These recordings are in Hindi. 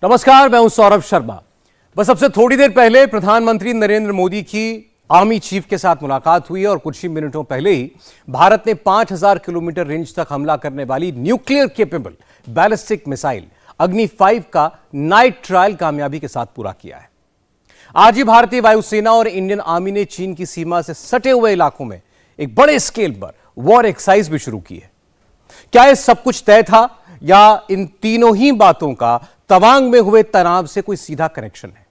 नमस्कार, मैं हूं सौरभ शर्मा। बस अब से थोड़ी देर पहले प्रधानमंत्री नरेंद्र मोदी की आर्मी चीफ के साथ मुलाकात हुई और कुछ ही मिनटों पहले ही भारत ने 5000 किलोमीटर रेंज तक हमला करने वाली न्यूक्लियर केपेबल बैलिस्टिक मिसाइल अग्नि 5 का नाइट ट्रायल कामयाबी के साथ पूरा किया है। आज ही भारतीय वायुसेना और इंडियन आर्मी ने चीन की सीमा से सटे हुए इलाकों में एक बड़े स्केल पर वॉर एक्सरसाइज भी शुरू की है। क्या यह सब कुछ तय था या इन तीनों ही बातों का तवांग में हुए तनाव से कोई सीधा कनेक्शन है?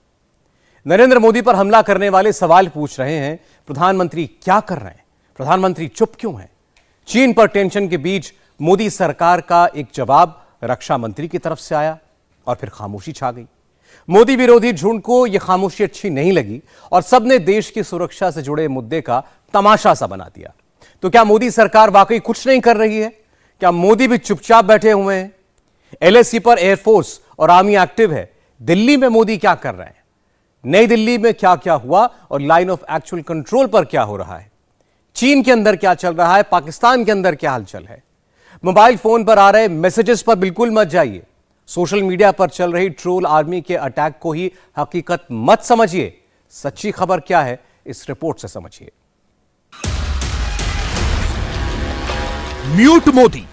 नरेंद्र मोदी पर हमला करने वाले सवाल पूछ रहे हैं, प्रधानमंत्री क्या कर रहे हैं? प्रधानमंत्री चुप क्यों हैं? चीन पर टेंशन के बीच मोदी सरकार का एक जवाब रक्षा मंत्री की तरफ से आया और फिर खामोशी छा गई। मोदी विरोधी झुंड को यह खामोशी अच्छी नहीं लगी और सबने देश की सुरक्षा से जुड़े मुद्दे का तमाशा सा बना दिया। तो क्या मोदी सरकार वाकई कुछ नहीं कर रही है? क्या मोदी भी चुपचाप बैठे हुए हैं? एलएसी पर एयरफोर्स और आर्मी एक्टिव है। दिल्ली में मोदी क्या कर रहे हैं? नई दिल्ली में क्या क्या हुआ और लाइन ऑफ एक्चुअल कंट्रोल पर क्या हो रहा है? चीन के अंदर क्या चल रहा है? पाकिस्तान के अंदर क्या हलचल है? मोबाइल फोन पर आ रहे मैसेजेस पर बिल्कुल मत जाइए। सोशल मीडिया पर चल रही ट्रोल आर्मी के अटैक को ही हकीकत मत समझिए। सच्ची खबर क्या है, इस रिपोर्ट से समझिए। म्यूट मोदी।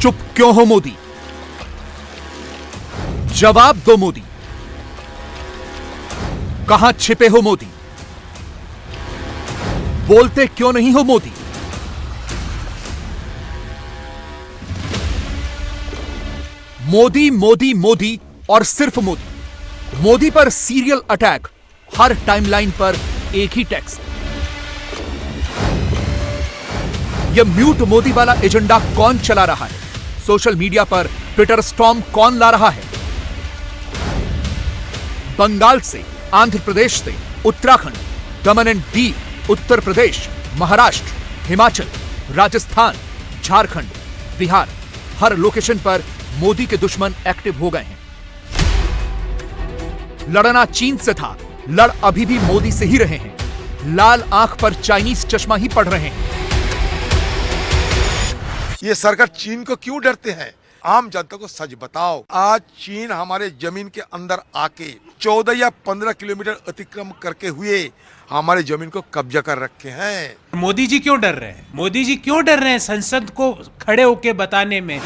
चुप क्यों हो मोदी? जवाब दो मोदी। कहां छिपे हो मोदी? बोलते क्यों नहीं हो मोदी? मोदी मोदी मोदी और सिर्फ मोदी। मोदी पर सीरियल अटैक, हर टाइमलाइन पर एक ही टेक्स्ट। यह म्यूट मोदी वाला एजेंडा कौन चला रहा है? सोशल मीडिया पर ट्विटर स्टॉर्म कौन ला रहा है? बंगाल से, आंध्र प्रदेश से, उत्तराखंड, दमन and Diu, Uttar Pradesh, Maharashtra, Himachal, Rajasthan, Jharkhand, Bihar, her location पर मोदी के दुश्मन एक्टिव हो गए हैं। लड़ना चीन से था, लड़ अभी भी मोदी से ही रहे हैं। लाल आंख पर चाइनीज चश्मा ही पड़ रहे हैं। ये सरकार चीन को क्यों डरते हैं? आम जनता को सच बताओ। आज चीन हमारे जमीन के अंदर आके 14 या 15 किलोमीटर अतिक्रम करके हुए हमारे जमीन को कब्जा कर रखे हैं। मोदी जी क्यों डर रहे हैं? मोदी जी क्यों डर रहे हैं संसद को खड़े होकर बताने में?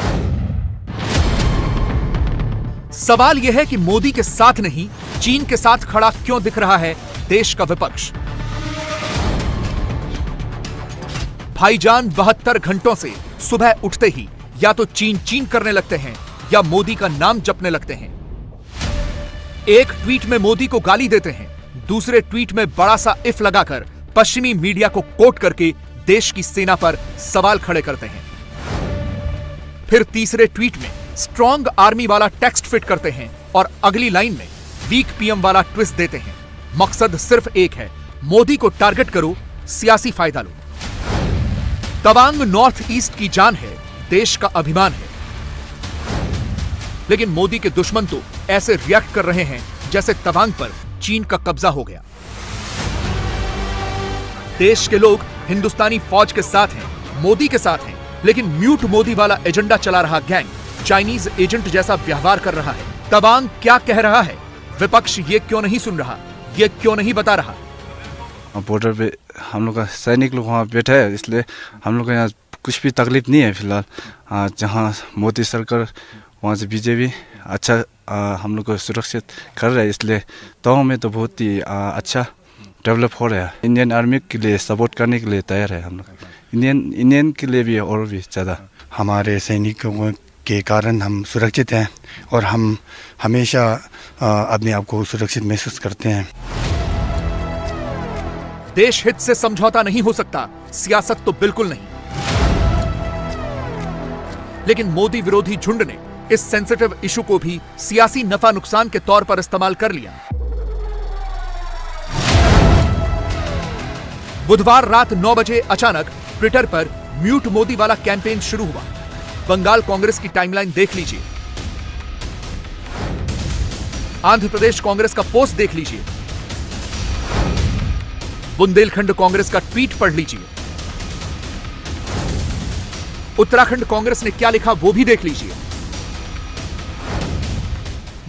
सवाल यह है कि मोदी के साथ नहीं, चीन के साथ खड़ा क्यों दिख रहा है देश का विपक्ष? भाईजान 72 घंटों से सुबह उठते ही या तो चीन चीन करने लगते हैं या मोदी का नाम जपने लगते हैं। एक ट्वीट में मोदी को गाली देते हैं, दूसरे ट्वीट में बड़ा सा इफ लगाकर पश्चिमी मीडिया को कोट करके देश की सेना पर सवाल खड़े करते हैं। फिर तीसरे ट्वीट में स्ट्रॉन्ग आर्मी वाला टेक्स्ट फिट करते हैं और अगली लाइन में वीक पीएम वाला ट्विस्ट देते हैं। मकसद सिर्फ एक है, मोदी को टारगेट करो, सियासी फायदा लो। तवांग नॉर्थ ईस्ट की जान है, देश का अभिमान है। लेकिन मोदी के दुश्मन तो ऐसे रिएक्ट कर रहे हैं जैसे तवांग पर चीन का कब्जा हो गया। देश के लोग हिंदुस्तानी फौज के साथ हैं, मोदी के साथ हैं, लेकिन म्यूट मोदी वाला एजेंडा चला रहा गैंग चाइनीज एजेंट जैसा व्यवहार कर रहा है। तवांग क्या कह रहा है? विपक्ष ये क्यों नहीं सुन रहा? ये क्यों नहीं बता रहा? बॉर्डर पे हम लोग का सैनिक लोग वहाँ बैठे हैं, इसलिए हम लोग को यहाँ कुछ भी तकलीफ नहीं है फिलहाल। जहाँ मोदी सरकार वहाँ से बीजेपी अच्छा हम लोग को सुरक्षित कर रहा है, इसलिए तवांग में तो बहुत ही अच्छा डेवलप हो रहा है। इंडियन आर्मी के लिए सपोर्ट करने के लिए तैयार है हम लोग। इंडियन के लिए भी और भी ज़्यादा। हमारे सैनिकों के कारण हम सुरक्षित हैं और हम हमेशा अपने आप को सुरक्षित महसूस करते हैं। देश हित से समझौता नहीं हो सकता, सियासत तो बिल्कुल नहीं। लेकिन मोदी विरोधी झुंड ने इस सेंसिटिव इशू को भी सियासी नफा नुकसान के तौर पर इस्तेमाल कर लिया। बुधवार रात 9 बजे अचानक ट्विटर पर म्यूट मोदी वाला कैंपेन शुरू हुआ। बंगाल कांग्रेस की टाइमलाइन देख लीजिए, आंध्र प्रदेश कांग्रेस का पोस्ट देख लीजिए, बुंदेलखंड कांग्रेस का ट्वीट पढ़ लीजिए, उत्तराखंड कांग्रेस ने क्या लिखा वो भी देख लीजिए।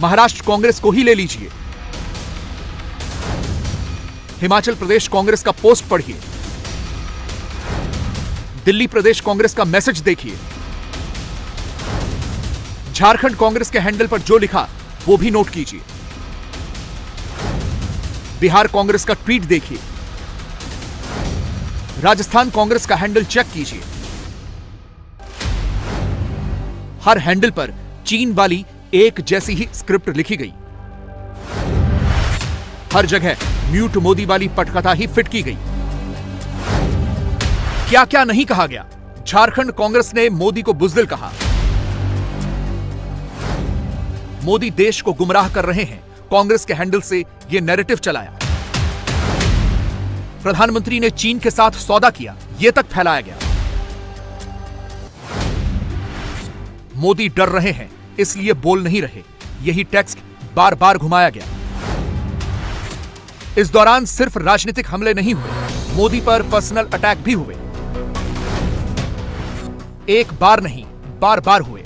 महाराष्ट्र कांग्रेस को ही ले लीजिए, हिमाचल प्रदेश कांग्रेस का पोस्ट पढ़िए, दिल्ली प्रदेश कांग्रेस का मैसेज देखिए, झारखंड कांग्रेस के हैंडल पर जो लिखा वो भी नोट कीजिए, बिहार कांग्रेस का ट्वीट देखिए, राजस्थान कांग्रेस का हैंडल चेक कीजिए। हर हैंडल पर चीन वाली एक जैसी ही स्क्रिप्ट लिखी गई, हर जगह म्यूट मोदी वाली पटकथा ही फिट की गई। क्या क्या नहीं कहा गया। झारखंड कांग्रेस ने मोदी को बुज़दिल कहा, मोदी देश को गुमराह कर रहे हैं, कांग्रेस के हैंडल से यह नैरेटिव चलाया। प्रधानमंत्री ने चीन के साथ सौदा किया, यह तक फैलाया गया। मोदी डर रहे हैं इसलिए बोल नहीं रहे, यही टेक्स्ट बार बार घुमाया गया। इस दौरान सिर्फ राजनीतिक हमले नहीं हुए, मोदी पर पर्सनल अटैक भी हुए। एक बार नहीं, बार बार हुए।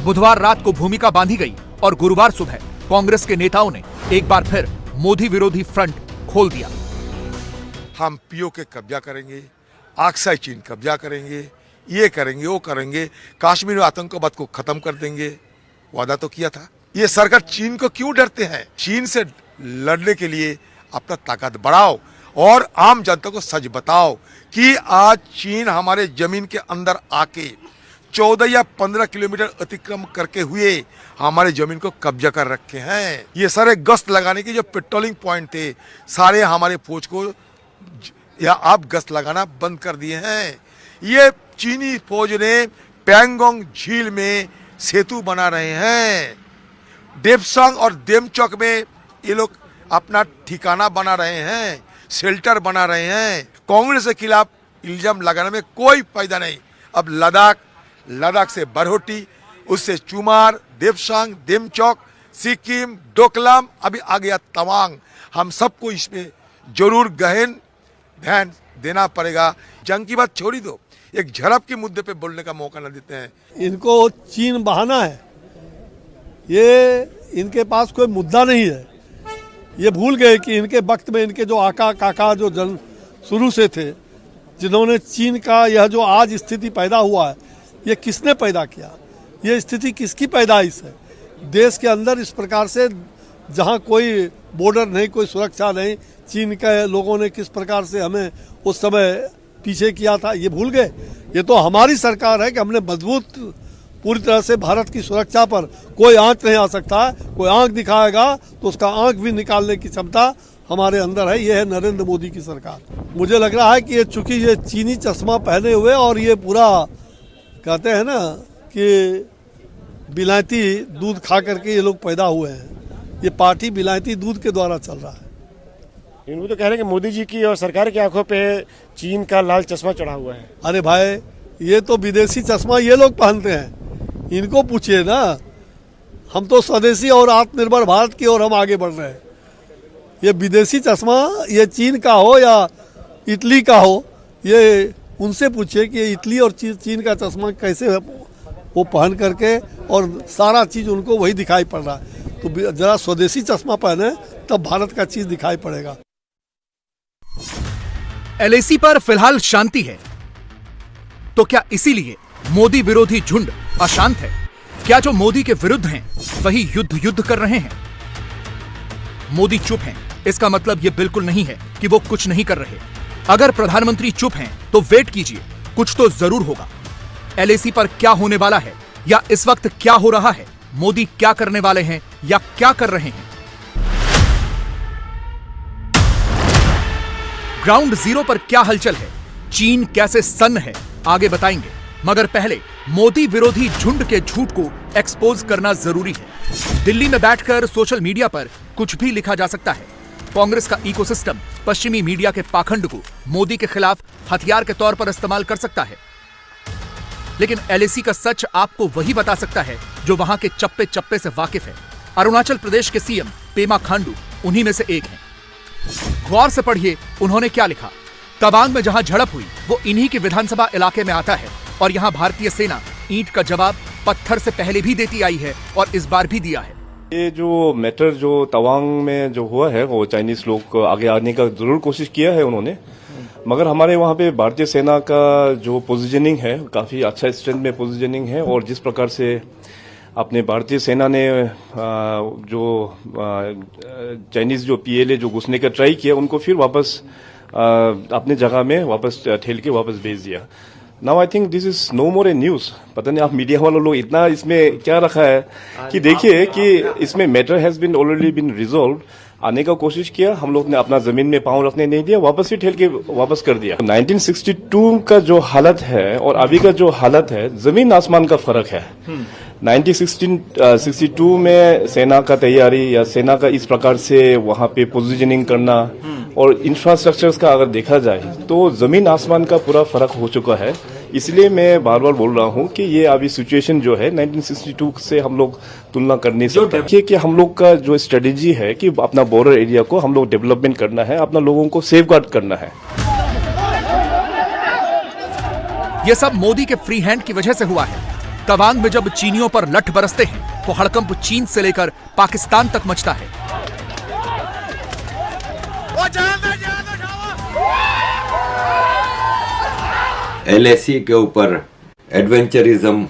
बुधवार रात को भूमिका बांधी गई और गुरुवार सुबह कांग्रेस के नेताओं ने एक बार फिर मोदी विरोधी फ्रंट खोल दिया। हम पीओके कब्जा करेंगे, आक्साई चीन कब्जा करेंगे, ये करेंगे वो करेंगे, कश्मीर में आतंकवाद को खत्म कर देंगे, वादा तो किया था। ये सरकार चीन को क्यों डरते हैं? चीन से लड़ने के लिए अपना ताकत बढ़ाओ और आम जनता को सच बताओ कि आज चीन हमारे जमीन के अंदर आके 14 या 15 किलोमीटर अतिक्रम करके हुए हमारे जमीन को कब्जा कर रखे हैं। ये सारे गश्त लगाने के जो पेट्रोलिंग पॉइंट थे, सारे हमारे फौज को या आप गश्त लगाना बंद कर दिए हैं। ये चीनी फौज ने पैंगोंग झील में सेतु बना रहे हैं, डेपसांग और देमचौक में ये लोग अपना ठिकाना बना रहे हैं, शेल्टर बना रहे हैं। कांग्रेस के खिलाफ इल्जाम लगाने में कोई फायदा नहीं। अब लद्दाख से बरहोटी, उससे चुमार, देपसांग, देमचौक, सिक्किम, डोकलाम, अभी आ गया तवांग। हम सबको इसमें जरूर गहन ध्यान देना पड़ेगा। जंग की बात छोड़ी दो, एक झड़प के मुद्दे पे बोलने का मौका न देते हैं। इनको चीन बहाना है, ये इनके पास कोई मुद्दा नहीं है। ये भूल गए कि इनके वक्त में इनके जो आका काका जो जन शुरू से थे, जिन्होंने चीन का यह जो आज स्थिति पैदा हुआ है, ये किसने पैदा किया? ये स्थिति किसकी पैदाइश है? देश के अंदर इस प्रकार से जहाँ कोई बॉर्डर नहीं, कोई सुरक्षा नहीं, चीन के लोगों ने किस प्रकार से हमें उस समय पीछे किया था, ये भूल गए। ये तो हमारी सरकार है कि हमने मजबूत पूरी तरह से भारत की सुरक्षा पर कोई आंच नहीं आ सकता है। कोई आंख दिखाएगा तो उसका आंख भी निकालने की क्षमता हमारे अंदर है। ये है नरेंद्र मोदी की सरकार। मुझे लग रहा है कि ये चूंकि ये चीनी चश्मा पहने हुए और ये पूरा कहते हैं ना कि विलायती दूध खा करके ये लोग पैदा हुए हैं। ये पार्टी विलायती दूध के द्वारा चल रहा है। इनको तो कह रहे हैं कि मोदी जी की और सरकार की आंखों पे चीन का लाल चश्मा चढ़ा हुआ है। अरे भाई, ये तो विदेशी चश्मा ये लोग पहनते हैं, इनको पूछिए ना। हम तो स्वदेशी और आत्मनिर्भर भारत की ओर हम आगे बढ़ रहे हैं। ये विदेशी चश्मा ये चीन का हो या इटली का हो, ये उनसे पूछिए कि इटली और चीन का चश्मा कैसे वो पहन करके और सारा चीज़ उनको वही दिखाई पड़ रहा है। तो जरा स्वदेशी चश्मा पहने तब भारत का चीज़ दिखाई पड़ेगा। एलएसी पर फिलहाल शांति है, तो क्या इसीलिए मोदी विरोधी झुंड अशांत है? क्या जो मोदी के विरुद्ध हैं वही युद्ध कर रहे हैं? मोदी चुप हैं, इसका मतलब यह बिल्कुल नहीं है कि वो कुछ नहीं कर रहे। अगर प्रधानमंत्री चुप हैं तो वेट कीजिए, कुछ तो जरूर होगा। एलएसी पर क्या होने वाला है या इस वक्त क्या हो रहा है, मोदी क्या करने वाले हैं या क्या कर रहे हैं, ग्राउंड जीरो पर क्या हलचल है, चीन कैसे सन्न है, आगे बताएंगे। मगर पहले मोदी विरोधी झुंड के झूठ को एक्सपोज करना जरूरी है। दिल्ली में बैठकर सोशल मीडिया पर कुछ भी लिखा जा सकता है। कांग्रेस का इकोसिस्टम पश्चिमी मीडिया के पाखंड को मोदी के खिलाफ हथियार के तौर पर इस्तेमाल कर सकता है। लेकिन एलएसी का सच आपको वही बता सकता है जो वहां के चप्पे चप्पे से वाकिफ है। अरुणाचल प्रदेश के सीएम पेमा खांडू उन्हीं में से एक हैं। गौर से पढ़िए उन्होंने क्या लिखा। तवांग में जहां झड़प हुई वो इन्हीं के विधानसभा इलाके में आता है और यहां भारतीय सेना ईंट का जवाब पत्थर से पहले भी देती आई है और इस बार भी दिया है। ये जो मैटर जो तवांग में जो हुआ है वो चाइनीज लोग आगे आने का जरूर कोशिश किया है उन्होंने, मगर हमारे वहाँ पे भारतीय सेना का जो पोजीशनिंग है काफ़ी अच्छा स्ट्रेंथ में पोजीशनिंग है, और जिस प्रकार से अपने भारतीय सेना ने जो चाइनीज जो पीएलए जो घुसने का ट्राई किया उनको फिर वापस अपने जगह में वापस ठेल के वापस भेज दिया। Now I think this is no more a news. पता नहीं आप मीडिया वालों लोग इतना इसमें क्या रखा है कि देखिए कि इसमें matter has been already been resolve. आने का कोशिश किया, हम लोग ने अपना जमीन में पांव रखने नहीं दिया, वापस ही ठेल के वापस कर दिया। 1962 का जो हालत है और अभी का जो हालत है जमीन आसमान का फर्क है। 1962 में सेना का तैयारी या सेना का इस प्रकार से वहां पे पोजीशनिंग करना और इंफ्रास्ट्रक्चर्स का अगर देखा जाए तो जमीन आसमान का पूरा फर्क हो चुका है। इसलिए मैं बार बार बोल रहा हूं कि ये अभी सिचुएशन जो है 1962 से हम लोग तुलना कर नहीं सकते। देखिए कि हम लोग का जो स्ट्रेटेजी है कि अपना बॉर्डर एरिया को हम लोग डेवलपमेंट करना है, अपना लोगों को सेफगार्ड करना है। ये सब मोदी के फ्री हैंड की वजह से हुआ है। तवांग में जब चीनियों पर लठ बरसते हैं तो हड़कंप चीन से लेकर पाकिस्तान तक मचता है। LAC के ऊपर एडवेंचरिज्म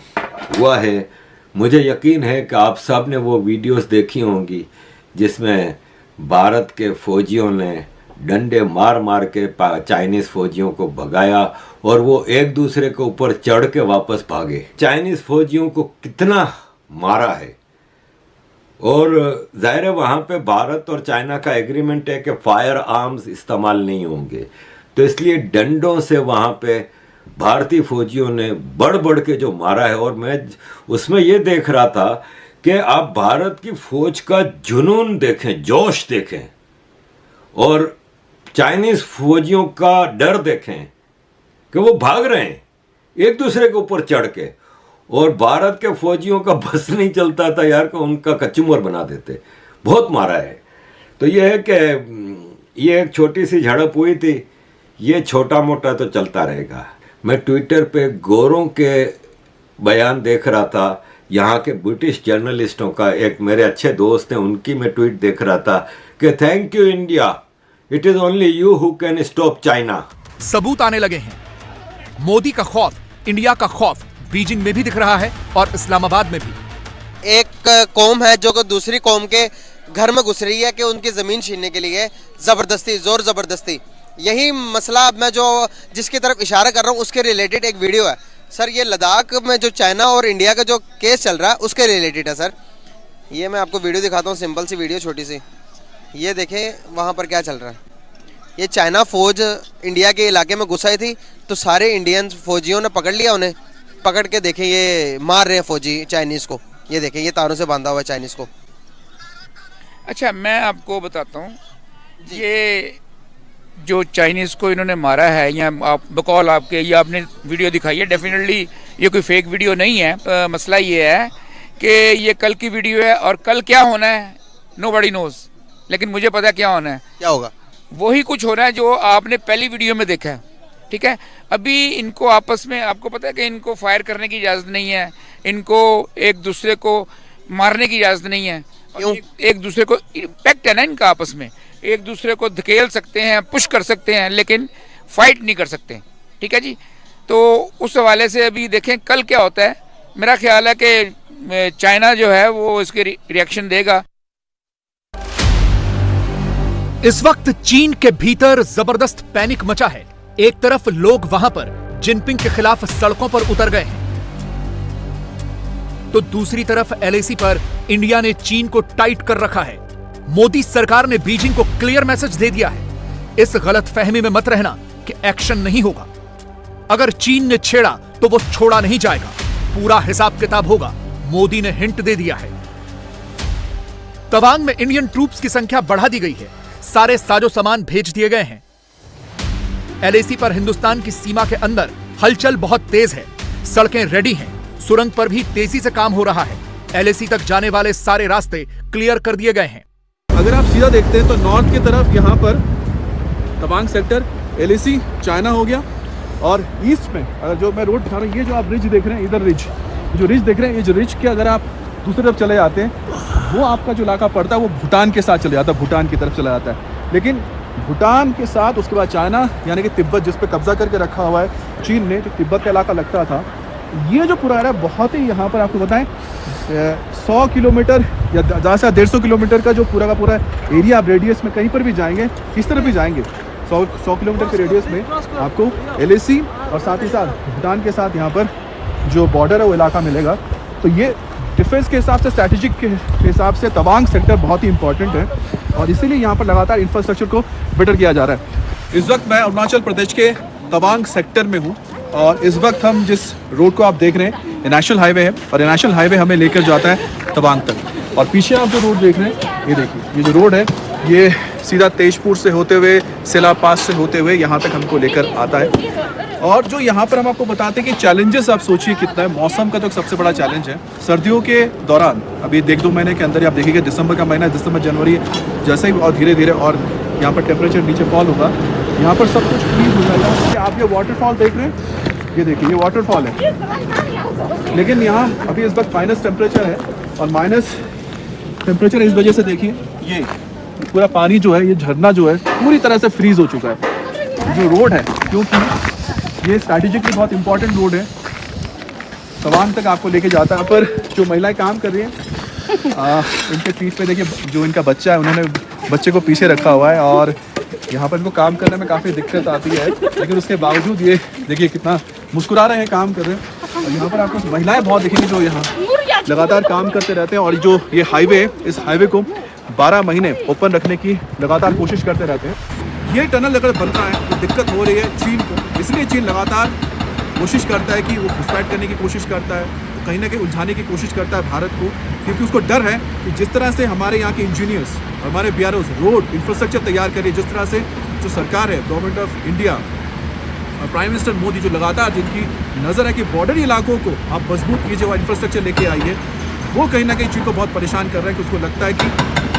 हुआ है। मुझे यकीन है कि आप सब ने वो वीडियोस देखी होंगी जिसमें भारत के फौजियों ने डंडे मार मार के चाइनीज़ फौजियों को भगाया और वो एक दूसरे के ऊपर चढ़ के वापस भागे। चाइनीज़ फौजियों को कितना मारा है, और जाहिर है वहाँ पे भारत और चाइना का एग्रीमेंट है कि फायर आर्म्स इस्तेमाल नहीं होंगे, तो इसलिए डंडों से वहाँ पे भारतीय फौजियों ने बढ़ बढ़ के जो मारा है। और मैं उसमें ये देख रहा था कि आप भारत की फौज का जुनून देखें, जोश देखें, और चाइनीज़ फौजियों का डर देखें कि वो भाग रहे हैं एक दूसरे के ऊपर चढ़ के, और भारत के फौजियों का बस नहीं चलता था यार को उनका कचूमर बना देते। बहुत मारा है। तो ये है कि ये एक छोटी सी झड़प हुई थी, ये छोटा मोटा तो चलता रहेगा। मैं ट्विटर पे गोरों के बयान देख रहा था, यहाँ के ब्रिटिश जर्नलिस्टों का, एक मेरे अच्छे दोस्त हैं उनकी मैं ट्वीट देख रहा था कि thank you India, it is only you who can stop China. सबूत आने लगे हैं। मोदी का खौफ, इंडिया का खौफ बीजिंग में भी दिख रहा है और इस्लामाबाद में भी। एक कौम है जो दूसरी कौम के घर में घुस रही है कि उनकी जमीन छीनने के लिए जबरदस्ती, जोर जबरदस्ती। यही मसला अब मैं जो जिसकी तरफ इशारा कर रहा हूँ उसके रिलेटेड एक वीडियो है सर। ये लद्दाख में जो चाइना और इंडिया का जो केस चल रहा है उसके रिलेटेड है सर। ये मैं आपको वीडियो दिखाता हूँ, सिंपल सी वीडियो छोटी सी। ये देखें वहाँ पर क्या चल रहा है। ये चाइना फौज इंडिया के इलाके में घुस आई थी तो सारे इंडियन फौजियों ने पकड़ लिया, उन्हें पकड़ के देखें ये मार रहे हैं फौजी चाइनीज़ को। ये देखें ये तारों से बांधा हुआ है चाइनीज़ को। अच्छा मैं आपको बताता हूँ, ये जो चाइनीज़ को इन्होंने मारा है, या आप बकौल आपके ये आपने वीडियो दिखाई है, डेफिनेटली ये कोई फेक वीडियो नहीं है। मसला ये है कि ये कल की वीडियो है और कल क्या होना है नोबडी नोज, लेकिन मुझे पता है क्या होना है। क्या होगा? वही कुछ होना है जो आपने पहली वीडियो में देखा है, ठीक है। अभी इनको आपस में, आपको पता है कि इनको फायर करने की इजाज़त नहीं है, इनको एक दूसरे को मारने की इजाज़त नहीं है। एक दूसरे को पैक्ट है ना इनका आपस में, एक दूसरे को धकेल सकते हैं, पुश कर सकते हैं, लेकिन फाइट नहीं कर सकते, ठीक है जी। तो उस हवाले से अभी देखें कल क्या होता है। मेरा ख्याल है कि चाइना जो है वो इसके रिएक्शन देगा। इस वक्त चीन के भीतर जबरदस्त पैनिक मचा है। एक तरफ लोग वहां पर जिनपिंग के खिलाफ सड़कों पर उतर गए हैं, तो दूसरी तरफ LAC पर इंडिया ने चीन को टाइट कर रखा है। मोदी सरकार ने बीजिंग को क्लियर मैसेज दे दिया है, इस गलतफहमी में मत रहना कि एक्शन नहीं होगा। अगर चीन ने छेड़ा तो वो छोड़ा नहीं जाएगा, पूरा हिसाब किताब होगा। मोदी ने हिंट दे दिया है। तवांग में इंडियन ट्रूप्स की संख्या बढ़ा दी गई है, सारे साजो सामान भेज दिए गए हैं। LAC पर हिंदुस्तान की सीमा के अंदर हलचल बहुत तेज है, सड़कें रेडी हैं, सुरंग पर भी तेजी से काम हो रहा है। LAC तक जाने वाले सारे रास्ते क्लियर कर दिए गए हैं। अगर आप सीधा देखते हैं तो नॉर्थ की तरफ यहाँ पर तवांग सेक्टर LAC चाइना हो गया, और ईस्ट में अगर जो मैं रोड दिखा रहा हूँ, ये जो आप रिज देख रहे हैं, इधर रिज जो रिज देख रहे हैं, ये जो रिज के अगर आप दूसरी तरफ चले जाते हैं, वो आपका जो इलाका पड़ता है वो भूटान के साथ चले जाता है, भूटान की तरफ चला जाता है। लेकिन भूटान के साथ उसके बाद चाइना यानी कि तिब्बत जिस पे कब्जा करके रखा हुआ है चीन ने, जो तिब्बत का इलाका लगता था, ये जो पूरा है बहुत ही, यहाँ पर आपको बताएं 100 किलोमीटर या ज़्यादा से 150 किलोमीटर का जो पूरा का पूरा एरिया, आप रेडियस में कहीं पर भी जाएंगे, किस तरफ भी जाएंगे, 100 किलोमीटर के रेडियस में आपको LAC और साथ ही साथ भूटान के साथ यहाँ पर जो बॉर्डर है वो इलाका मिलेगा। तो ये डिफेंस के हिसाब से, स्ट्रैटेजिक के हिसाब से तवांग सेक्टर बहुत ही इंपॉर्टेंट है और इसीलिए यहाँ पर लगातार इंफ्रास्ट्रक्चर को बेटर किया जा रहा है। इस वक्त मैं अरुणाचल प्रदेश के तवांग सेक्टर में हूँ और इस वक्त हम जिस रोड को आप देख रहे हैं ये नेशनल हाईवे है और ये नेशनल हाईवे हमें लेकर जाता है तवांग तक। और पीछे आप जो रोड देख रहे हैं, ये देखिए, ये जो रोड है ये सीधा तेजपुर से होते हुए, सेला पास से होते हुए यहाँ तक हमको लेकर आता है। और जो यहाँ पर हम आपको बताते हैं कि चैलेंजेस आप सोचिए कितना है। मौसम का तो सबसे बड़ा चैलेंज है। सर्दियों के दौरान अभी 1-2 महीने के अंदर आप देखिएगा, दिसंबर का महीना, दिसंबर जनवरी जैसे ही और धीरे धीरे और यहाँ पर टेम्परेचर नीचे फॉल होगा, यहाँ पर सब कुछ फ्रीज हो जाएगा। आप ये वाटरफॉल देख रहे हैं, ये देखिए, ये वाटरफॉल है, लेकिन यहाँ अभी इस वक्त माइनस टेम्परेचर है और माइनस टेम्परेचर इस वजह से देखिए ये पूरा पानी जो है, ये झरना जो है पूरी तरह से फ्रीज हो चुका है। जो रोड है, क्योंकि ये स्ट्रैटेजिकली बहुत इंपॉर्टेंट रोड है, तवांग तक आपको लेके जाता है। पर जो महिलाएं काम कर रही हैं, इनके पीठ पे देखिए जो इनका बच्चा है, उन्होंने बच्चे को पीछे रखा हुआ है और यहाँ पर इनको काम करने में काफ़ी दिक्कत आती है, लेकिन उसके बावजूद ये देखिए कितना मुस्कुरा रहे हैं, काम कर रहे हैं। और यहाँ पर आपको महिलाएं बहुत दिखेंगी जो यहाँ लगातार काम करते रहते हैं और जो ये हाईवे है, इस हाईवे को 12 महीने ओपन रखने की लगातार कोशिश करते रहते हैं। ये टनल अगर बन रहा है तो दिक्कत हो रही है चीन को, इसलिए चीन लगातार कोशिश करता है कि वो घुसपैठ करने की कोशिश करता है, तो कहीं ना कहीं उलझाने की कोशिश करता है भारत को, क्योंकि उसको डर है कि जिस तरह से हमारे यहाँ के इंजीनियर्स, हमारे BROs रोड इंफ्रास्ट्रक्चर तैयार करिए, जिस तरह से जो सरकार है, गवर्नमेंट ऑफ इंडिया और प्राइम मिनिस्टर मोदी जो लगातार जिनकी नज़र है कि बॉर्डर इलाकों को आप मजबूत कीजिए, वो इंफ्रास्ट्रक्चर लेके आइए, वो कहीं ना कहीं चीन को बहुत परेशान कर रहा है कि उसको लगता है कि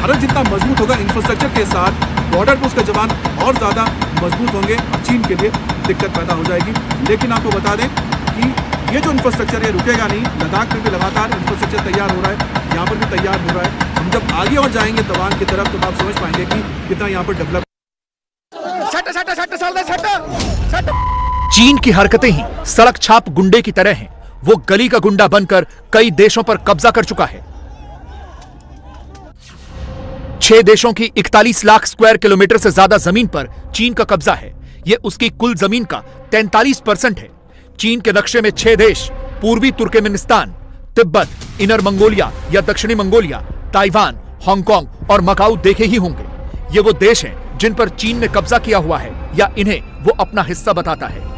भारत जितना मजबूत होगा इंफ्रास्ट्रक्चर के साथ, बॉर्डर पर उसके जवान और ज़्यादा मजबूत होंगे और चीन के लिए दिक्कत पैदा हो जाएगी। लेकिन आपको बता दें कि ये जो इंफ्रास्ट्रक्चर है रुकेगा नहीं, लद्दाख में भी लगातार इंफ्रास्ट्रक्चर तैयार हो रहा है, यहाँ पर भी तैयार हो रहा है। हम जब आगे और जाएंगे तवांग की तरफ तो आप समझ पाएंगे कि कितना यहाँ पर डेवलप। चीन की हरकतें ही सड़क छाप गुंडे की तरह हैं। वो गली का गुंडा बनकर कई देशों पर कब्जा कर चुका है। 6 देशों की 41 लाख स्क्वायर किलोमीटर से ज्यादा जमीन पर चीन का कब्जा है। यह उसकी कुल जमीन का 43% है। चीन के नक्शे में 6 देश, पूर्वी तुर्कमेनिस्तान, तिब्बत, इनर मंगोलिया या दक्षिणी मंगोलिया, ताइवान, हांगकांग और मकाऊ देखे ही होंगे। ये वो देश हैं जिन पर चीन ने कब्जा किया हुआ है या इन्हें वो अपना हिस्सा बताता है।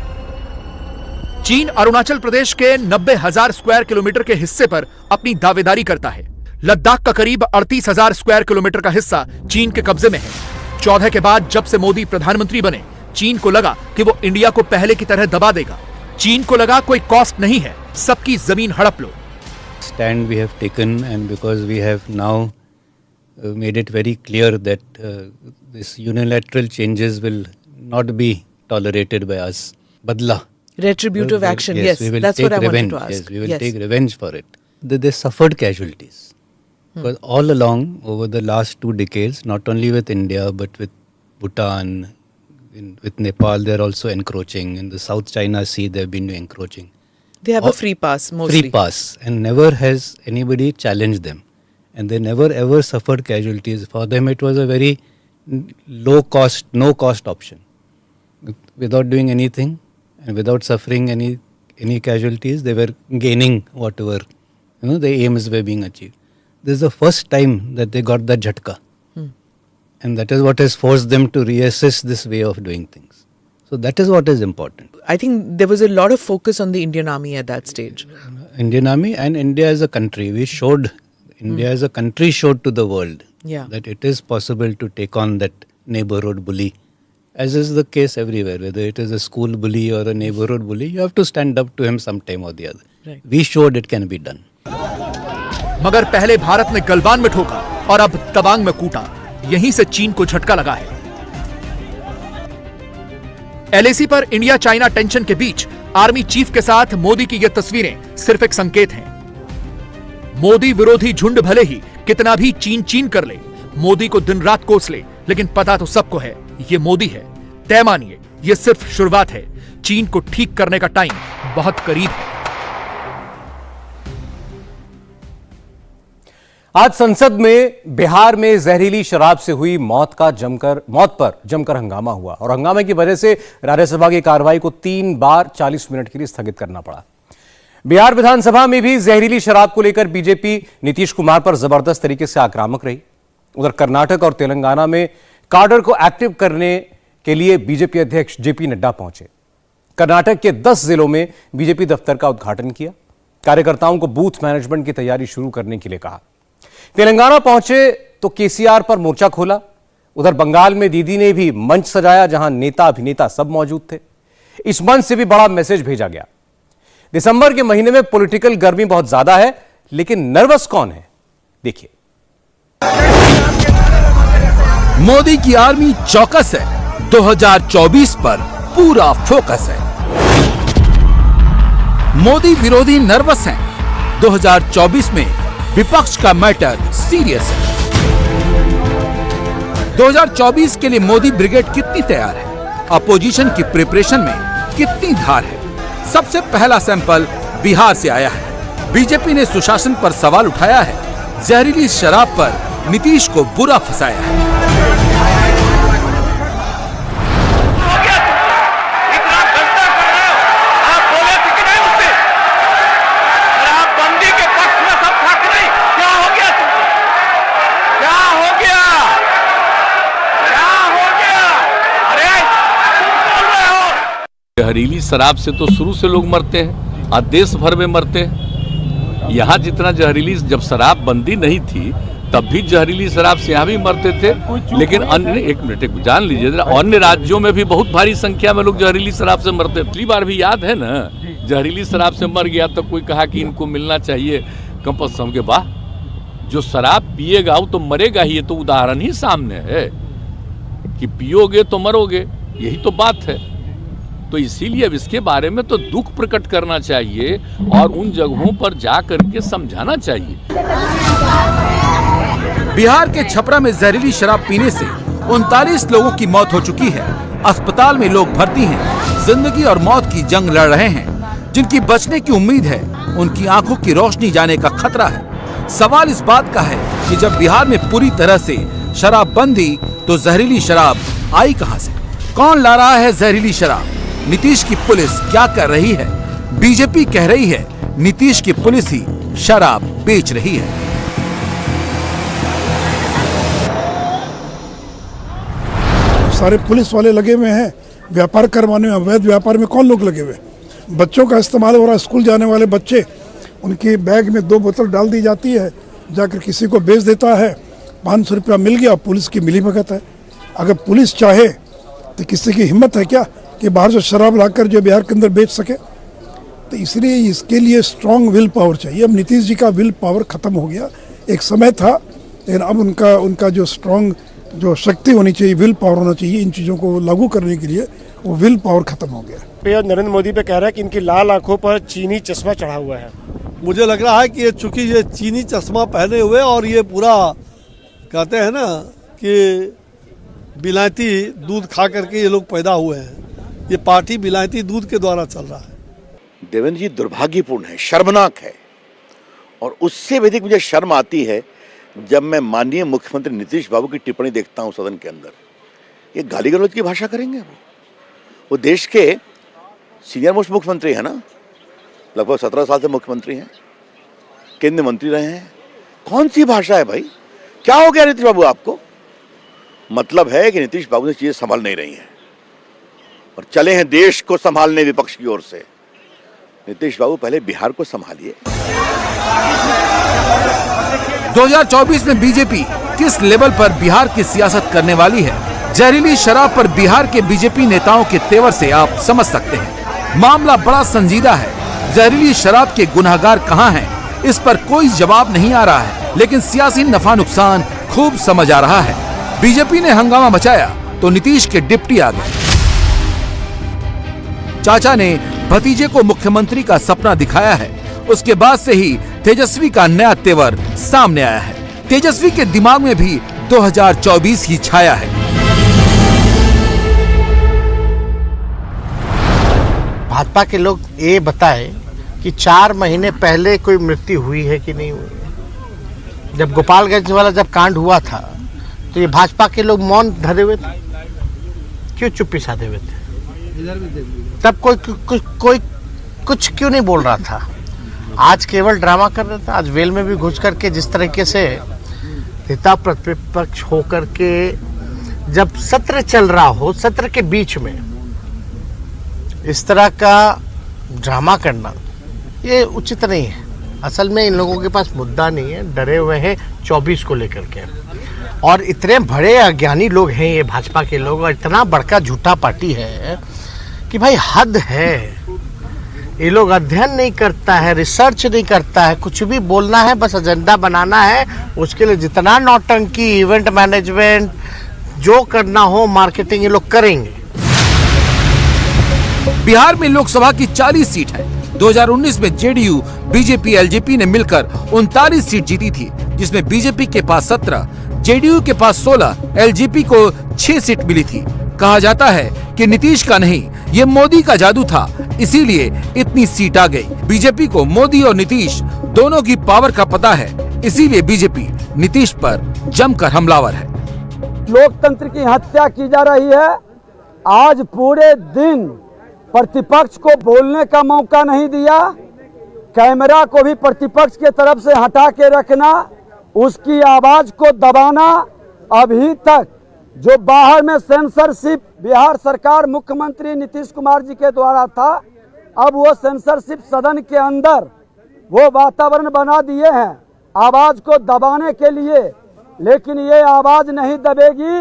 चीन अरुणाचल प्रदेश के 90,000 स्क्वायर किलोमीटर के हिस्से पर अपनी दावेदारी करता है। लद्दाख का करीब 38,000 स्क्वायर किलोमीटर का हिस्सा चीन के कब्जे में है। 14 के बाद जब से मोदी प्रधानमंत्री बने, चीन को लगा कि वो इंडिया को पहले की तरह दबा देगा। चीन को लगा कोई कॉस्ट नहीं है, सबकी जमीन हड़प लो। Stand we have taken, and because we have now made it very clear that this unilateral changes will not be tolerated by us. Badla. Retributive action, yes, we will that's take what I revenge. wanted to ask. Yes, we will take revenge for it. They suffered casualties. Because all along, over the last 2 decades, not only with India, but with Bhutan, with Nepal, they're also encroaching. In the South China Sea, they've been encroaching. They have a free pass, mostly. Free pass, and never has anybody challenged them. And they never ever suffered casualties. For them, it was a very low cost, no cost option. Without doing anything and without suffering any casualties, they were gaining whatever, the aims were being achieved. This is the first time that they got that jhatka. And that is what has forced them to reassess this way of doing things. So that is what is important. I think there was a lot of focus on the Indian Army at that stage. Indian Army and India as a country. India as a country showed to the world that it is possible to take on that neighborhood bully. As is the case everywhere, whether it is a school bully or a neighborhood bully, you have to stand up to him sometime or the other. Right. We showed it can be done. मगर पहले भारत ने गलवान में ठोका और अब तवांग में कूटा। यहीं से चीन को झटका लगा है। LAC पर इंडिया चाइना टेंशन के बीच आर्मी चीफ के साथ मोदी की ये तस्वीरें सिर्फ एक संकेत हैं। मोदी विरोधी झुंड भले ही कितना भी चीन चीन कर ले, मोदी को दिन रात कोस ले, लेकिन पता तो सबको है ये मोदी है। तय मानिए ये सिर्फ शुरुआत है, चीन को ठीक करने का टाइम बहुत करीब है। आज संसद में बिहार में जहरीली शराब से हुई मौत पर जमकर हंगामा हुआ और हंगामे की वजह से राज्यसभा की कार्रवाई को 3 बार 40 मिनट के लिए स्थगित करना पड़ा। बिहार विधानसभा में भी जहरीली शराब को लेकर बीजेपी नीतीश कुमार पर जबरदस्त तरीके से आक्रामक रही। उधर कर्नाटक और तेलंगाना में काडर को एक्टिव करने के लिए बीजेपी अध्यक्ष जेपी नड्डा पहुंचे। कर्नाटक के 10 जिलों में बीजेपी दफ्तर का उद्घाटन किया, कार्यकर्ताओं को बूथ मैनेजमेंट की तैयारी शुरू करने के लिए कहा। तेलंगाना पहुंचे तो केसीआर पर मोर्चा खोला। उधर बंगाल में दीदी ने भी मंच सजाया, जहां नेता अभिनेता सब मौजूद थे। इस मंच से भी बड़ा मैसेज भेजा गया। दिसंबर के महीने में पॉलिटिकल गर्मी बहुत ज्यादा है, लेकिन नर्वस कौन है, देखिए। मोदी की आर्मी चौकस है, 2024 पर पूरा फोकस है। मोदी विरोधी नर्वस हैं, 2024 में विपक्ष का मैटर सीरियस है। 2024 के लिए मोदी ब्रिगेड कितनी तैयार है, अपोजिशन की प्रिपरेशन में कितनी धार है। सबसे पहला सैंपल बिहार से आया है। बीजेपी ने सुशासन पर सवाल उठाया है, जहरीली शराब पर नीतीश को बुरा फंसाया है। जहरीली शराब से तो शुरू से लोग मरते हैं और देश भर में मरते हैं। यहाँ जितना जहरीली, जब शराब बंदी नहीं थी तब भी जहरीली शराब से यहाँ भी मरते थे, लेकिन अन्य, एक मिनट जान लीजिए, अन्य राज्यों में भी बहुत भारी संख्या में लोग जहरीली शराब से मरते। पिछली बार भी याद है ना, जहरीली शराब से मर गया तो कोई कहा कि इनको मिलना चाहिए कंपल्सन के। वाह, जो शराब पिएगा वो तो मरेगा ही। ये तो उदाहरण ही सामने है कि पियोगे तो मरोगे, यही तो बात है। तो इसीलिए अब इसके बारे में तो दुख प्रकट करना चाहिए और उन जगहों पर जा करके समझाना चाहिए। बिहार के छपरा में जहरीली शराब पीने से 39 लोगों की मौत हो चुकी है। अस्पताल में लोग भर्ती हैं, जिंदगी और मौत की जंग लड़ रहे हैं। जिनकी बचने की उम्मीद है, उनकी आंखों की रोशनी जाने का खतरा है। सवाल इस बात का है कि जब बिहार में पूरी तरह से शराब बंद थी तो जहरीली शराब आई कहां से? कौन ला रहा है जहरीली शराब? नीतीश की पुलिस क्या कर रही है? बीजेपी कह रही है नीतीश की पुलिस ही शराब बेच रही है। सारे पुलिस वाले लगे हुए हैं व्यापार करवाने में। अवैध व्यापार में कौन लोग लगे हुए? बच्चों का इस्तेमाल हो रहा है। स्कूल जाने वाले बच्चे, उनके बैग में 2 बोतल डाल दी जाती है, जाकर किसी को बेच देता है, 500 रुपया मिल गया। पुलिस की मिलीभगत है। अगर पुलिस चाहे तो किसी की हिम्मत है क्या कि बाहर से शराब लाकर जो बिहार के अंदर बेच सके? तो इसलिए इसके लिए स्ट्रॉन्ग विल पावर चाहिए। अब नीतीश जी का विल पावर खत्म हो गया। एक समय था, लेकिन अब उनका जो स्ट्रॉन्ग जो शक्ति होनी चाहिए, विल पावर होना चाहिए इन चीज़ों को लागू करने के लिए, वो विल पावर खत्म हो गया। नरेंद्र मोदी पे कह रहा है कि इनकी लाल आंखों पर चीनी चश्मा चढ़ा हुआ है। मुझे लग रहा है कि चूंकि ये चीनी चश्मा पहने हुए और ये पूरा कहते हैं ना कि विलायती दूध खा करके ये लोग पैदा हुए हैं। ये पार्टी विलायती दूध के द्वारा चल रहा है। देवेंद्र जी दुर्भाग्यपूर्ण है, शर्मनाक है। और उससे भी अधिक मुझे शर्म आती है जब मैं माननीय मुख्यमंत्री नीतीश बाबू की टिप्पणी देखता हूं सदन के अंदर। ये गाली गलौज की भाषा करेंगे वो देश के सीनियर मोस्ट मुख्यमंत्री है ना, लगभग 17 साल से मुख्यमंत्री हैं, केंद्रीय मंत्री रहे हैं। कौन सी भाषा है भाई? क्या हो गया नीतीश बाबू आपको? मतलब है कि नीतीश बाबू ने चीजें संभाल नहीं रही हैं और चले हैं देश को संभालने विपक्ष की ओर से। नीतीश बाबू पहले बिहार को संभालिए। 2024 में बीजेपी किस लेवल पर बिहार की सियासत करने वाली है, जहरीली शराब पर बिहार के बीजेपी नेताओं के तेवर से आप समझ सकते हैं। मामला बड़ा संजीदा है। जहरीली शराब के गुनहगार कहां हैं, इस पर कोई जवाब नहीं आ रहा है, लेकिन सियासी नफा नुकसान खूब समझ आ रहा है। बीजेपी ने हंगामा मचाया तो नीतीश के डिप्टी आ गए। चाचा ने भतीजे को मुख्यमंत्री का सपना दिखाया है। उसके बाद से ही तेजस्वी का नया तेवर सामने आया है। तेजस्वी के दिमाग में भी 2024 ही छाया है। भाजपा के लोग ये बताए कि 4 महीने पहले कोई मृत्यु हुई है कि नहीं हुई है। जब गोपालगंज वाला जब कांड हुआ था तो ये भाजपा के लोग मौन धरे हुए थे, क्यों चुप्पी साधे हुए थे? तब कोई कुछ क्यों नहीं बोल रहा था? आज केवल ड्रामा कर रहा था। आज वेल में भी घुस करके जिस तरीके से नेता प्रतिपक्ष होकर के जब सत्र चल रहा हो, सत्र के बीच में इस तरह का ड्रामा करना ये उचित नहीं है। असल में इन लोगों के पास मुद्दा नहीं है, डरे हुए हैं 24 को लेकर के। और इतने बड़े अज्ञानी लोग हैं ये भाजपा के लोग, और इतना बड़का झूठा पार्टी है कि भाई हद है। ये लोग अध्ययन नहीं करता है, रिसर्च नहीं करता है, कुछ भी बोलना है, बस एजेंडा बनाना है। उसके लिए जितना नौटंकी, इवेंट मैनेजमेंट, जो करना हो मार्केटिंग, ये लोग करेंगे। बिहार में लोकसभा की 40 सीट है। 2019 में जेडीयू, बीजेपी, एलजेपी ने मिलकर 39 सीट जीती थी, जिसमें बीजेपी के पास 17, जेडीयू के पास 16, एलजेपी को 6 सीट मिली थी। कहा जाता है कि नीतीश का नहीं, ये मोदी का जादू था, इसीलिए इतनी सीट आ गई। बीजेपी को मोदी और नीतीश दोनों की पावर का पता है, इसीलिए बीजेपी नीतीश पर जमकर हमलावर है। लोकतंत्र की हत्या की जा रही है। आज पूरे दिन प्रतिपक्ष को बोलने का मौका नहीं दिया। कैमरा को भी प्रतिपक्ष के तरफ से हटा के रखना, उसकी आवाज को दबाना। अभी तक जो बाहर में सेंसरशिप बिहार सरकार मुख्यमंत्री नीतीश कुमार जी के द्वारा था, अब वो सेंसरशिप सदन के अंदर वो वातावरण बना दिए हैं आवाज को दबाने के लिए। लेकिन ये आवाज नहीं दबेगी।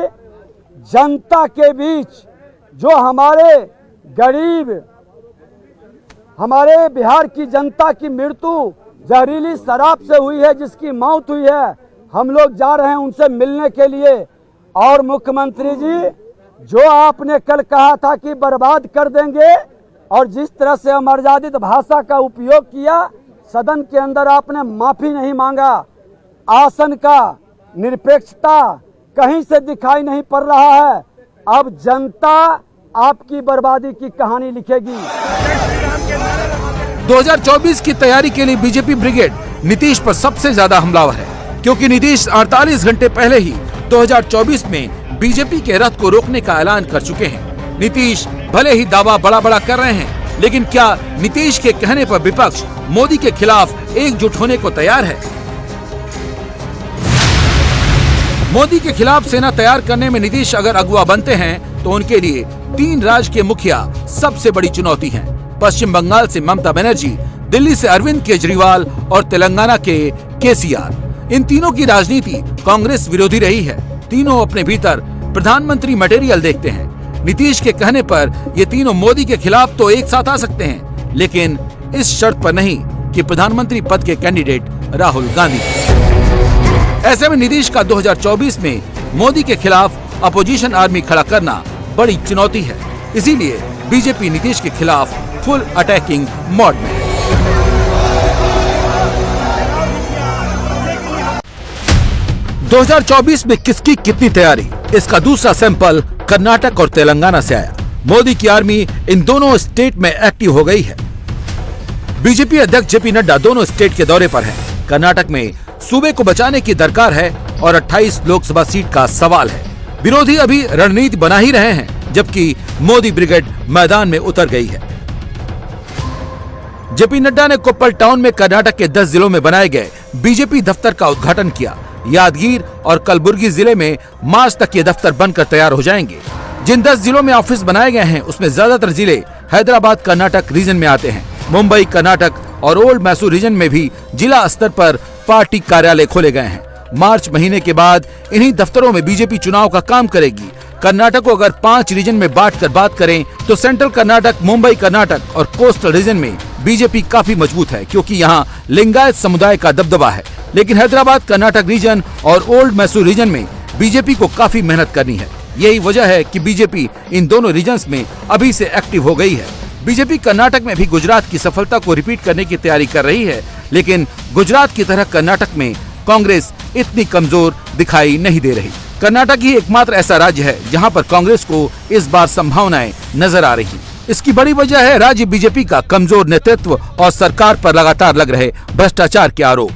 जनता के बीच जो हमारे गरीब, हमारे बिहार की जनता की मृत्यु जहरीली शराब से हुई है, जिसकी मौत हुई है, हम लोग जा रहे हैं उनसे मिलने के लिए। और मुख्यमंत्री जी, जो आपने कल कहा था कि बर्बाद कर देंगे, और जिस तरह से अमर्यादित भाषा का उपयोग किया सदन के अंदर, आपने माफी नहीं मांगा। आसन का निरपेक्षता कहीं से दिखाई नहीं पड़ रहा है। अब जनता आपकी बर्बादी की कहानी लिखेगी। 2024 की तैयारी के लिए बीजेपी ब्रिगेड नीतीश पर सबसे ज्यादा हमलावर है, क्योंकि नीतीश 48 घंटे पहले ही 2024 में बीजेपी के रथ को रोकने का ऐलान कर चुके हैं। नीतीश भले ही दावा बड़ा बड़ा कर रहे हैं, लेकिन क्या नीतीश के कहने पर विपक्ष मोदी के खिलाफ एकजुट होने को तैयार है? मोदी के खिलाफ सेना तैयार करने में नीतीश अगर अगुवा बनते हैं तो उनके लिए 3 राज्य के मुखिया सबसे बड़ी चुनौती हैं। पश्चिम बंगाल से ममता बनर्जी, दिल्ली से अरविंद केजरीवाल और तेलंगाना के केसीआर। इन तीनों की राजनीति कांग्रेस विरोधी रही है। तीनों अपने भीतर प्रधानमंत्री मटेरियल देखते हैं। नीतीश के कहने पर ये तीनों मोदी के खिलाफ तो एक साथ आ सकते हैं, लेकिन इस शर्त पर नहीं कि प्रधानमंत्री पद के कैंडिडेट राहुल गांधी। ऐसे में नीतीश का 2024 में मोदी के खिलाफ अपोजिशन आर्मी खड़ा करना बड़ी चुनौती है। इसीलिए बीजेपी नीतीश के खिलाफ फुल अटैकिंग मोड में है। – 2024 में किसकी कितनी तैयारी, इसका दूसरा सैंपल कर्नाटक और तेलंगाना से आया। मोदी की आर्मी इन दोनों स्टेट में एक्टिव हो गई है। बीजेपी अध्यक्ष जेपी नड्डा दोनों स्टेट के दौरे पर हैं। कर्नाटक में सूबे को बचाने की दरकार है और 28 लोकसभा सीट का सवाल है। विरोधी अभी रणनीति बना ही रहे हैं, जबकि मोदी ब्रिगेड मैदान में उतर गई है। जेपी नड्डा ने कोप्पल टाउन में कर्नाटक के 10 जिलों में बनाए गए बीजेपी दफ्तर का उद्घाटन किया। यादगीर और कलबुर्गी जिले में मार्च तक ये दफ्तर बनकर तैयार हो जाएंगे। जिन 10 जिलों में ऑफिस बनाए गए हैं, उसमें ज्यादातर जिले हैदराबाद कर्नाटक रीजन में आते हैं। मुंबई कर्नाटक और ओल्ड मैसूर रीजन में भी जिला स्तर पर पार्टी कार्यालय खोले गए हैं। मार्च महीने के बाद इन्हीं दफ्तरों में बीजेपी चुनाव का काम करेगी। कर्नाटक को अगर 5 रीजन में बांटकर बात करें तो सेंट्रल कर्नाटक, मुंबई कर्नाटक और कोस्टल रीजन में बीजेपी काफी मजबूत है, क्योंकि यहाँ लिंगायत समुदाय का दबदबा है। लेकिन हैदराबाद कर्नाटक रीजन और ओल्ड मैसूर रीजन में बीजेपी को काफी मेहनत करनी है। यही वजह है कि बीजेपी इन दोनों रीजन्स में अभी से एक्टिव हो गई है। बीजेपी कर्नाटक में भी गुजरात की सफलता को रिपीट करने की तैयारी कर रही है, लेकिन गुजरात की तरह कर्नाटक में कांग्रेस इतनी कमजोर दिखाई नहीं दे रही। कर्नाटक ही एकमात्र ऐसा राज्य है जहां पर कांग्रेस को इस बार संभावनाएं नजर आ रही। इसकी बड़ी वजह है राज्य बीजेपी का कमजोर नेतृत्व और सरकार पर लगातार लग रहे भ्रष्टाचार के आरोप।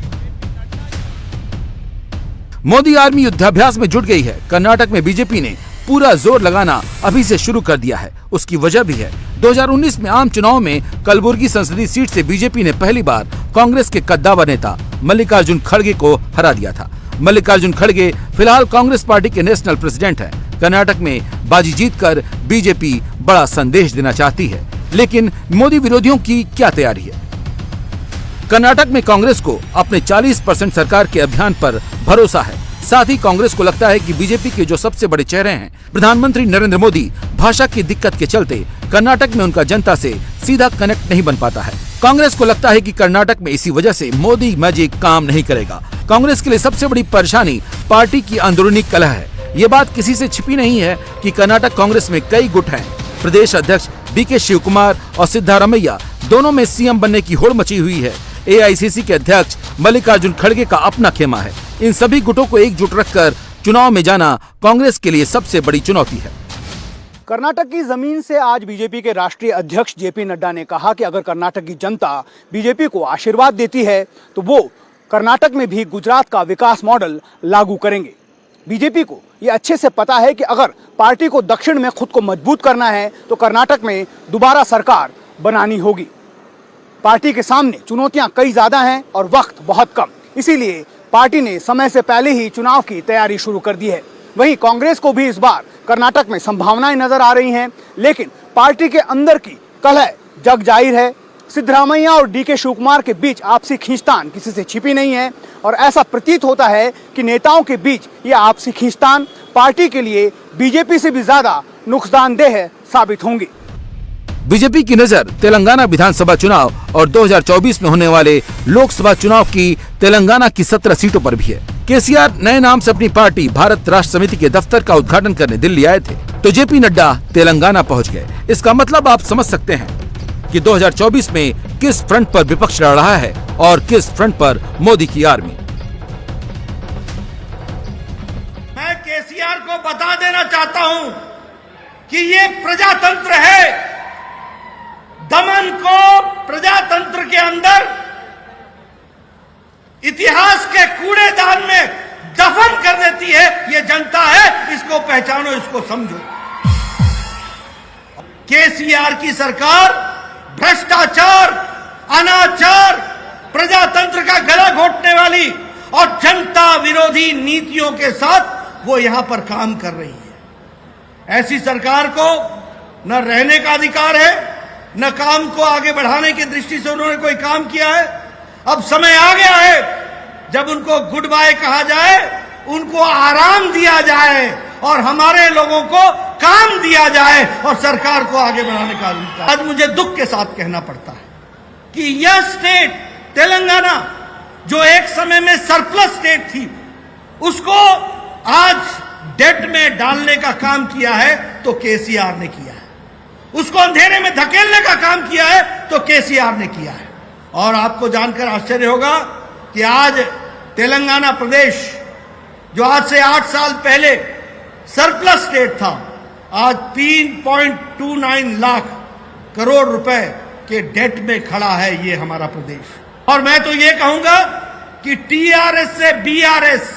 मोदी आर्मी युद्धाभ्यास में जुट गई है। कर्नाटक में बीजेपी ने पूरा जोर लगाना अभी से शुरू कर दिया है। उसकी वजह भी है 2019 में आम चुनाव में कलबुर्गी संसदीय सीट से बीजेपी ने पहली बार कांग्रेस के कद्दावर नेता मल्लिकार्जुन खड़गे को हरा दिया था। मल्लिकार्जुन खड़गे फिलहाल कांग्रेस पार्टी के नेशनल प्रेसिडेंट हैं। कर्नाटक में बाजी जीतकर बीजेपी बड़ा संदेश देना चाहती है, लेकिन मोदी विरोधियों की क्या तैयारी है? कर्नाटक में कांग्रेस को अपने 40% सरकार के अभियान पर भरोसा है। साथ ही कांग्रेस को लगता है कि बीजेपी के जो सबसे बड़े चेहरे हैं प्रधानमंत्री नरेंद्र मोदी, भाषा की दिक्कत के चलते कर्नाटक में उनका जनता से सीधा कनेक्ट नहीं बन पाता है। कांग्रेस को लगता है कि कर्नाटक में इसी वजह से मोदी मैजिक काम नहीं करेगा। कांग्रेस के लिए सबसे बड़ी परेशानी पार्टी की अंदरूनी कलह है। ये बात किसी से छिपी नहीं है कि कर्नाटक कांग्रेस में कई गुट हैं। प्रदेश अध्यक्ष डीके शिव कुमार और सिद्धारमैया दोनों में सीएम बनने की होड़ मची हुई है। एआईसीसी के अध्यक्ष मल्लिकार्जुन खड़गे का अपना खेमा है। इन सभी गुटों को एकजुट रखकर चुनाव में जाना कांग्रेस के लिए सबसे बड़ी चुनौती है। कर्नाटक की जमीन से आज बीजेपी के राष्ट्रीय अध्यक्ष जेपी नड्डा ने कहा कि अगर कर्नाटक की जनता बीजेपी को आशीर्वाद देती है तो वो कर्नाटक में भी गुजरात का विकास मॉडल लागू करेंगे। बीजेपी को ये अच्छे से पता है कि अगर पार्टी को दक्षिण में खुद को मजबूत करना है तो कर्नाटक में दोबारा सरकार बनानी होगी। पार्टी के सामने चुनौतियां कई ज्यादा हैं और वक्त बहुत कम, इसीलिए पार्टी ने समय से पहले ही चुनाव की तैयारी शुरू कर दी है। वहीं कांग्रेस को भी इस बार कर्नाटक में संभावनाएं नजर आ रही हैं, लेकिन पार्टी के अंदर की कलह जग जाहिर है। सिद्धरामैया और डीके शिवकुमार के बीच आपसी खींचतान किसी से छिपी नहीं है और ऐसा प्रतीत होता है कि नेताओं के बीच ये आपसी खींचतान पार्टी के लिए बीजेपी से भी ज्यादा नुकसानदेह साबित होंगी। बीजेपी की नजर तेलंगाना विधानसभा चुनाव और 2024 में होने वाले लोकसभा चुनाव की तेलंगाना की 17 सीटों पर भी है। केसीआर नए नाम से अपनी पार्टी भारत राष्ट्र समिति के दफ्तर का उद्घाटन करने दिल्ली आए थे तो जेपी नड्डा तेलंगाना पहुंच गए। इसका मतलब आप समझ सकते हैं कि 2024 में किस फ्रंट पर विपक्ष लड़ रहा है और किस फ्रंट पर मोदी की आर्मी। मैं केसीआर को बता देना चाहता हूं कि ये प्रजातंत्र है। दमन को प्रजातंत्र के अंदर इतिहास के कूड़ेदान में दफन कर देती है ये जनता है। इसको पहचानो, इसको समझो। केसीआर की सरकार भ्रष्टाचार, अनाचार, प्रजातंत्र का गला घोटने वाली और जनता विरोधी नीतियों के साथ वो यहां पर काम कर रही है। ऐसी सरकार को न रहने का अधिकार है, न काम को आगे बढ़ाने की दृष्टि से उन्होंने कोई काम किया है। अब समय आ गया है जब उनको गुड बाय कहा जाए, उनको आराम दिया जाए और हमारे लोगों को काम दिया जाए और सरकार को आगे बढ़ाने का अधिकार। आज मुझे दुख के साथ कहना पड़ता है कि यह स्टेट तेलंगाना जो एक समय में सरप्लस स्टेट थी, उसको आज डेट में डालने का काम किया है तो केसीआर ने किया है। उसको अंधेरे में धकेलने का काम किया है तो केसीआर ने किया है। और आपको जानकर आश्चर्य होगा कि आज तेलंगाना प्रदेश जो आज से 8 साल पहले सरप्लस स्टेट था, आज 3.29 लाख करोड़ रुपए के डेट में खड़ा है ये हमारा प्रदेश। और मैं तो ये कहूंगा कि टीआरएस से बीआरएस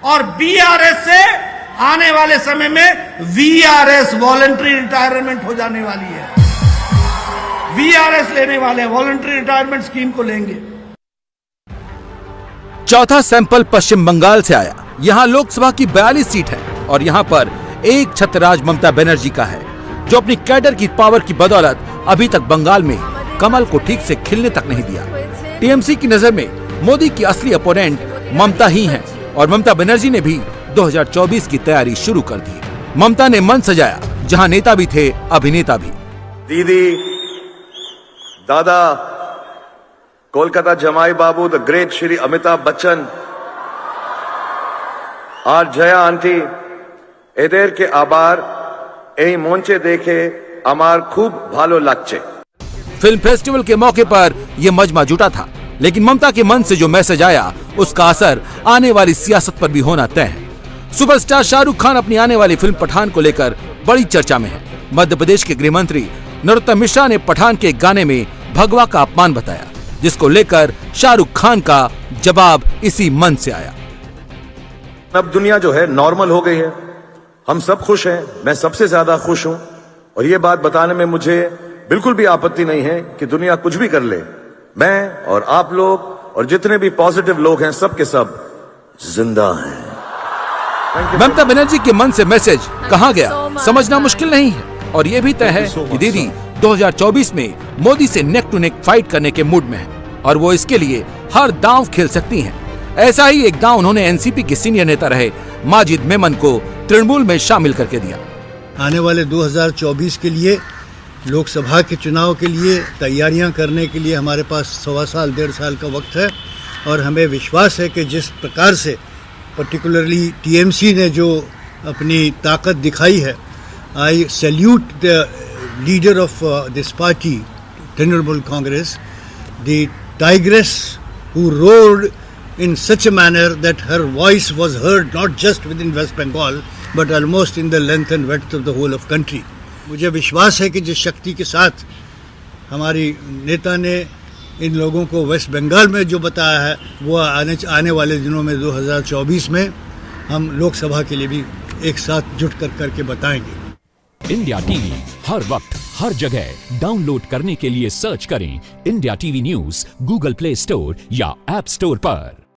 और बीआरएस से आने वाले समय में वीआरएस वॉलंटरी रिटायरमेंट हो जाने वाली है। वीआरएस लेने वाले वॉलंटरी रिटायरमेंट स्कीम को लेंगे। चौथा सैंपल पश्चिम बंगाल से आया। यहाँ लोकसभा की 42 सीट है और यहाँ पर एक छत्रराज ममता बनर्जी का है, जो अपनी कैडर की पावर की बदौलत अभी तक बंगाल में कमल को ठीक से खिलने तक नहीं दिया। टीएमसी की नजर में मोदी की असली अपोनेंट ममता ही है और ममता बनर्जी ने भी 2024 की तैयारी शुरू कर दी। ममता ने मन सजाया, जहां नेता भी थे अभिनेता भी। दीदी, दादा, कोलकाता जमाई बाबू, द ग्रेट श्री अमिताभ बच्चन আর জয়া আন্টি, এদেরকে আবার এই মঞ্চে দেখে আমার খুব ভালো লাগছে। फिल्म फेस्टिवल के मौके पर यह मजमा जुटा था, लेकिन ममता के मन से जो मैसेज आया उसका असर आने वाली सियासत पर भी होना तय है। सुपरस्टार शाहरुख खान अपनी आने वाली फिल्म पठान को लेकर बड़ी चर्चा में है। मध्य प्रदेश के गृह मंत्री नरोत्तम मिश्रा ने पठान के गाने में भगवा का अपमान बताया, जिसको लेकर शाहरुख खान का जवाब इसी मन से आया। अब दुनिया जो है नॉर्मल हो गई है, हम सब खुश हैं, मैं सबसे ज्यादा खुश हूं और ये बात बताने में मुझे बिल्कुल भी आपत्ति नहीं है कि दुनिया कुछ भी कर ले, मैं और आप लोग और जितने भी पॉजिटिव लोग हैं सब के सब जिंदा हैं। ममता बनर्जी के मन से मैसेज कहां गया समझना मुश्किल नहीं है और ये भी तय है कि दीदी 2024 में मोदी से नेक टू नेक फाइट करने के मूड में है और वो इसके लिए हर दांव खेल सकती हैं। ऐसा ही एक दांव उन्होंने एनसीपी के सीनियर नेता रहे माजिद मेमन को तृणमूल में शामिल करके दिया। आने वाले 2024 के लिए लोकसभा के चुनाव के लिए तैयारियां करने के लिए हमारे पास 1.25 साल का वक्त है और हमें विश्वास है कि जिस प्रकार से पर्टिकुलरली टीएमसी ने जो अपनी ताकत दिखाई है, आई salute the leader of this party Trinamool Congress, the tigress who roared in such a manner that her voice was heard not just within West Bengal but almost in the length and width of the whole of country. मुझे विश्वास है कि जिस शक्ति के साथ हमारी नेता ने इन लोगों को वेस्ट बंगाल में जो बताया है वो आने वाले दिनों में 2024 में हम लोकसभा के लिए भी एक साथ जुट करके बताएंगे। इंडिया टीवी हर वक्त हर जगह डाउनलोड करने के लिए सर्च करें India TV news Google play store या ऐप स्टोर पर।